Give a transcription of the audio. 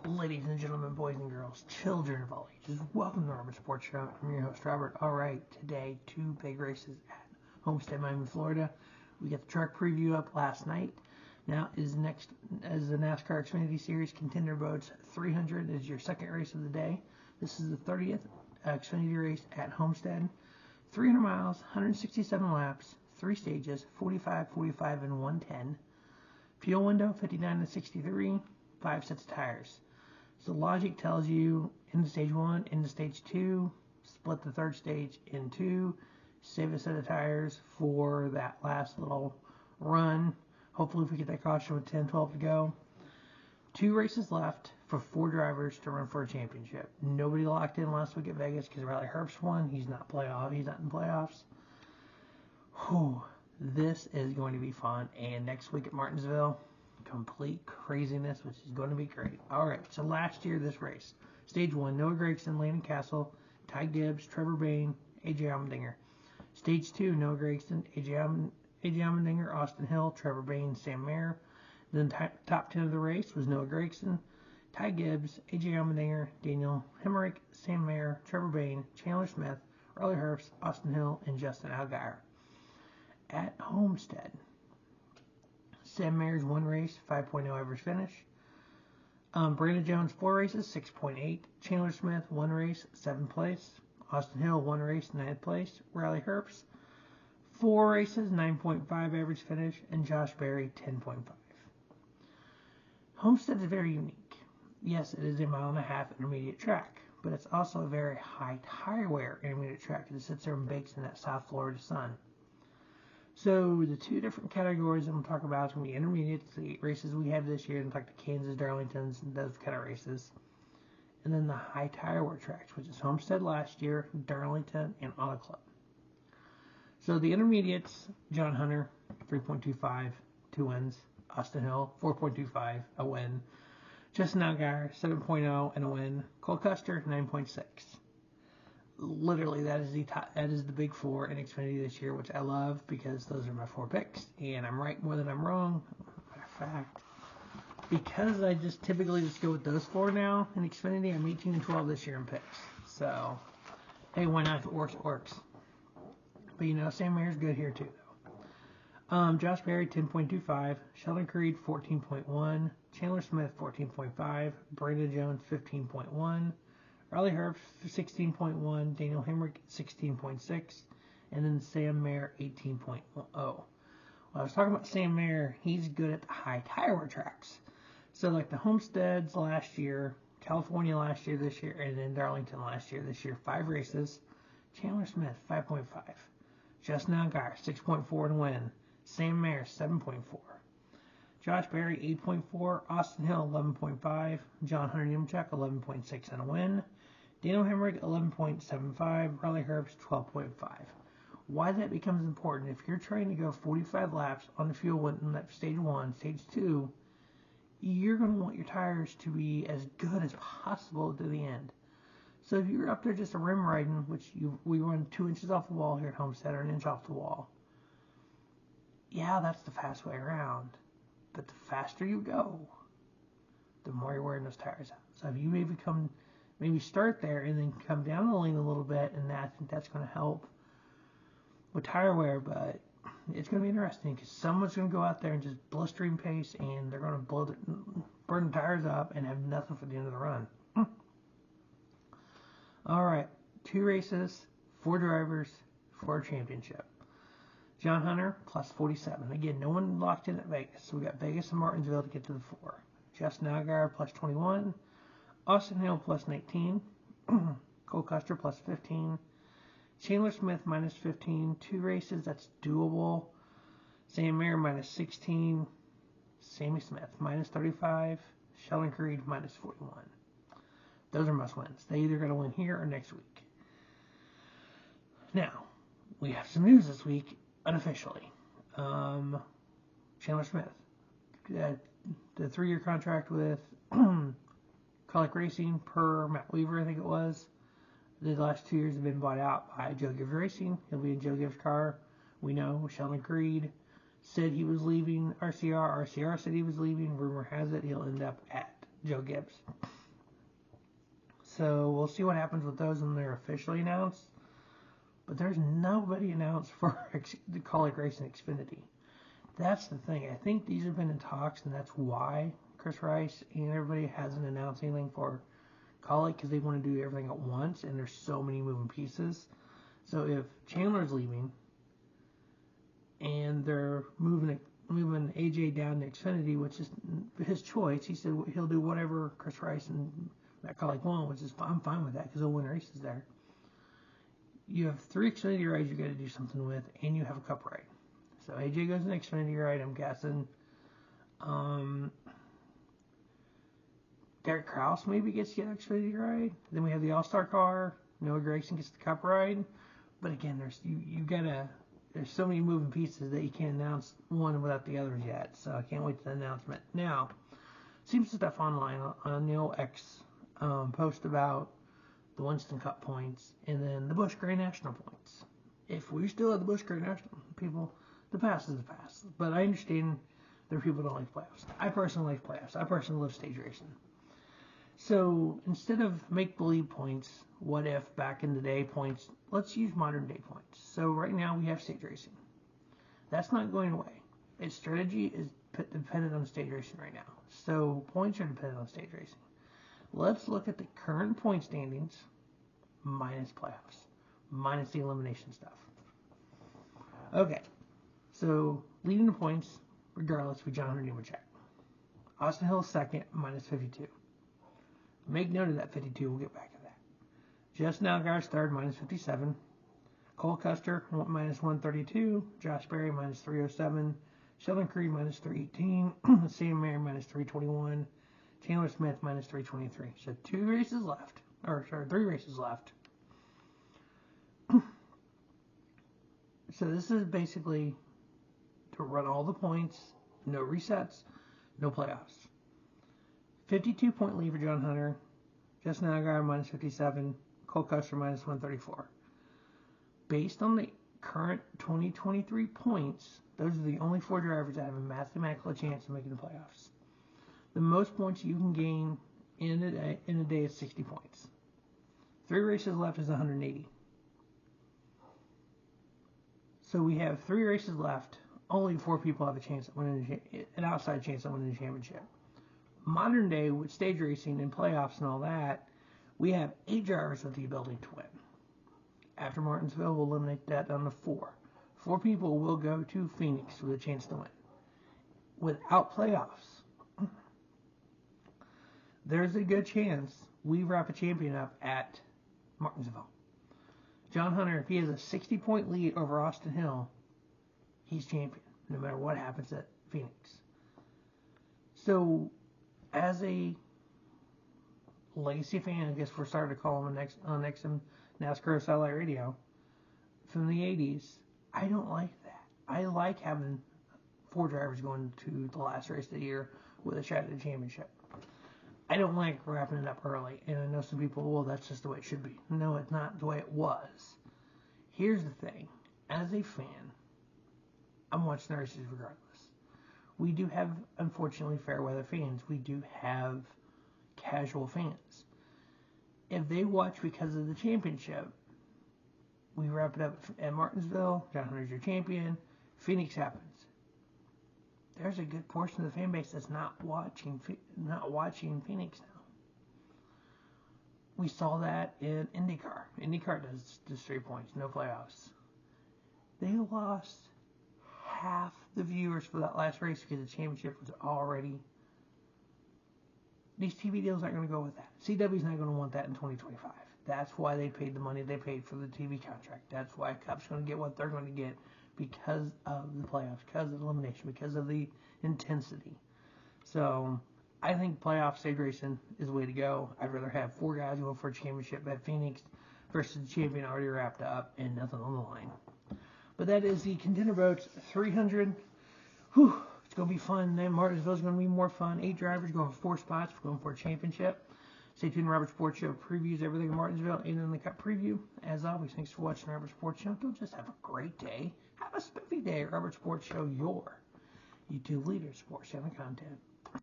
Ladies and gentlemen, boys and girls, children of all ages, welcome to the Robert Sports Show. I'm your host, Robert. All right, today, two big races at Homestead, Miami, Florida. We got the truck preview up last night. Now is next as the NASCAR Xfinity Series Contender Boats 300 is your second race of the day. This is the 30th Xfinity race at Homestead. 300 miles, 167 laps, 3 stages, 45, 45, and 110. Fuel window 59 to 63, 5 sets of tires. So logic tells you into stage 1, into stage 2, split the third stage in 2, save a set of tires for that last little run. Hopefully if we get that caution with 10, 12 to go. 2 races left for 4 drivers to run for a championship. Nobody locked in last week at Vegas because Riley Herbst won. He's not in playoffs. Whew, this is going to be fun. And next week at Martinsville, complete craziness, which is going to be great. All right, so last year this race, stage 1, Noah Gragson, Landon Castle, Ty Gibbs, Trevor Bayne, AJ Allmendinger. Stage 2, Noah Gragson, AJ Allmendinger, Austin Hill, Trevor Bayne, Sam Mayer. Then top 10 of the race was Noah Gragson, Ty Gibbs, AJ Allmendinger, Daniel Hemrick, Sam Mayer, Trevor Bayne, Chandler Smith, Riley Herbst, Austin Hill, and Justin Allgaier. At Homestead, Sam Mayer's 1 race, 5.0 average finish. Brandon Jones 4 races, 6.8. Chandler Smith 1 race, 7th place. Austin Hill 1 race, 9th place. Riley Herbst 4 races, 9.5 average finish, and Josh Berry 10.5. Homestead is very unique. Yes, it is a 1.5 mile intermediate track, but it's also a very high tire wear intermediate track that sits there and bakes in that South Florida sun. So the 2 different categories I'm going to talk about is going to be intermediates, the races we have this year, and like the Kansas, Darlingtons, and those kind of races. And then the high tire wear tracks, which is Homestead last year, Darlington, and Auto Club. So the intermediates, John Hunter, 3.25, 2 wins. Austin Hill, 4.25, a win. Justin Allgaier, 7.0, and a win. Cole Custer, 9.6. Literally, that is the big 4 in Xfinity this year, which I love because those are my 4 picks, and I'm right more than I'm wrong. Matter of fact, because I just typically just go with those 4 now in Xfinity, I'm 18 and 12 this year in picks. So, hey, why not? If it works, it works. But you know, Sam Mayer's good here too, though. Josh Berry, 10.25. Sheldon Creed, 14.1. Chandler Smith, 14.5. Brandon Jones, 15.1. Riley Herbst, 16.1, Daniel Hemrick, 16.6, and then Sam Mayer, 18.0. Well, I was talking about Sam Mayer, he's good at the high tire wear tracks. So like the Homesteads last year, California last year, this year, and then Darlington last year, this year, 5 races. Chandler Smith, 5.5. Justin Allgaier, 6.4 to win. Sam Mayer, 7.4. Josh Berry, 8.4. Austin Hill, 11.5. John Hunter Nemechek, 11.6 and a win. Daniel Hemrick, 11.75. Riley Herbst, 12.5. Why that becomes important, if you're trying to go 45 laps on the fuel window at stage 1, stage 2, you're going to want your tires to be as good as possible to the end. So if you're up there just a rim riding, which we run 2 inches off the wall here at Homestead, or 1 inch off the wall, yeah, that's the fast way around. But the faster you go, the more you're wearing those tires out. So if you maybe start there and then come down the lane a little bit, and I think that's going to help with tire wear. But it's going to be interesting because someone's going to go out there and just blistering pace, and they're going to burn the tires up and have nothing for the end of the run. All right, 2 races, 4 drivers, 4 championship. John Hunter, plus 47. Again, no one locked in at Vegas. So we got Vegas and Martinsville to get to the 4. Justin Allgaier, plus 21. Austin Hill, plus 19. Cole Custer, plus 15. Chandler Smith, minus 15. 2 races, that's doable. Sam Mayer, minus 16. Sammy Smith, minus 35. Sheldon Creed, minus 41. Those are must wins. They either got to win here or next week. Now, we have some news this week. Unofficially, Chandler Smith, the 3-year contract with Colic Racing per Matt Weaver, I think it was. The last 2 years have been bought out by Joe Gibbs Racing. He'll be in Joe Gibbs' car. We know Sheldon Creed said he was leaving RCR. RCR said he was leaving. Rumor has it he'll end up at Joe Gibbs. So we'll see what happens with those when they're officially announced. But there's nobody announced for the Kaulig Racing Xfinity. That's the thing. I think these have been in talks, and that's why Chris Rice and everybody hasn't announced anything for Kaulig, because they want to do everything at once, and there's so many moving pieces. So if Chandler's leaving, and they're moving AJ down to Xfinity, which is his choice, he said he'll do whatever Chris Rice and Matt Kaulig want, which is I'm fine with that because he'll win races there. You have 3 Xfinity rides you got to do something with, and you have a Cup ride. So AJ goes in Xfinity ride. I'm guessing Derek Kraus maybe gets the Xfinity ride. Then we have the All-Star car. Noah Gragson gets the Cup ride. But again, there's so many moving pieces that you can't announce one without the others yet. So I can't wait for the announcement. Now, seen some stuff online on the old X post about the Winston Cup points, and then the Busch Grand National points. If we still have the Busch Grand National, people, the past is the past. But I understand there are people who don't like playoffs. I personally like playoffs. I personally love stage racing. So instead of make-believe points, what if back in the day points, let's use modern-day points. So right now we have stage racing. That's not going away. Its strategy is dependent on stage racing right now. So points are dependent on stage racing. Let's look at the current point standings minus playoffs, minus the elimination stuff. Okay, so leading the points, regardless, with John Hunter Nemechek. Austin Hill second, minus 52. Make note of that 52, we'll get back to that. Justin Allgaier's third, minus 57. Cole Custer, minus 132. Josh Berry, minus 307. Sheldon Creed, minus 318. Sam Mayer, minus 321. Chandler Smith, minus 323. So 3 races left. So this is basically to run all the points, no resets, no playoffs. 52-point lead for John Hunter. Justin Allgaier, minus 57. Cole Custer, minus 134. Based on the current 2023 points, those are the only 4 drivers that have a mathematical chance of making the playoffs. The most points you can gain in a day is 60 points. 3 races left is 180. So we have 3 races left. Only 4 people have a chance at winning an outside chance at winning the championship. Modern day with stage racing and playoffs and all that, we have 8 drivers with the ability to win. After Martinsville, we'll eliminate that down to 4. 4 people will go to Phoenix with a chance to win. Without playoffs, there's a good chance we wrap a champion up at Martinsville. John Hunter, if he has a 60-point lead over Austin Hill, he's champion, no matter what happens at Phoenix. So, as a legacy fan, I guess we're starting to call him on XM NASCAR Satellite Radio from the 80s, I don't like that. I like having 4 drivers going to the last race of the year with a shot at the championship. I don't like wrapping it up early, and I know some people, well, that's just the way it should be. No, it's not the way it was. Here's the thing. As a fan, I'm watching the races regardless. We do have, unfortunately, fair weather fans. We do have casual fans. If they watch because of the championship, we wrap it up at Martinsville, John Hunter's your champion, Phoenix happens. There's a good portion of the fan base that's not watching Phoenix now. We saw that in IndyCar. IndyCar does just 3 points, no playoffs. They lost half the viewers for that last race because the championship was already. These TV deals aren't going to go with that. CW's not going to want that in 2025. That's why they paid the money they paid for the TV contract. That's why Cup's going to get what they're going to get. Because of the playoffs, because of the elimination, because of the intensity. So, I think playoff stage racing is the way to go. I'd rather have 4 guys go for a championship at Phoenix versus the champion already wrapped up and nothing on the line. But that is the Contender Boats 300. Whew, it's going to be fun. Then Martinsville's going to be more fun. 8 drivers going for 4 spots. We're going for a championship. Stay tuned. Robert Sports Show previews everything in Martinsville and in the Cup preview. As always, thanks for watching Robert Sports Show. Don't just have a great day. Have a spiffy day. Robert Sports Show, your YouTube leader, sports channel content.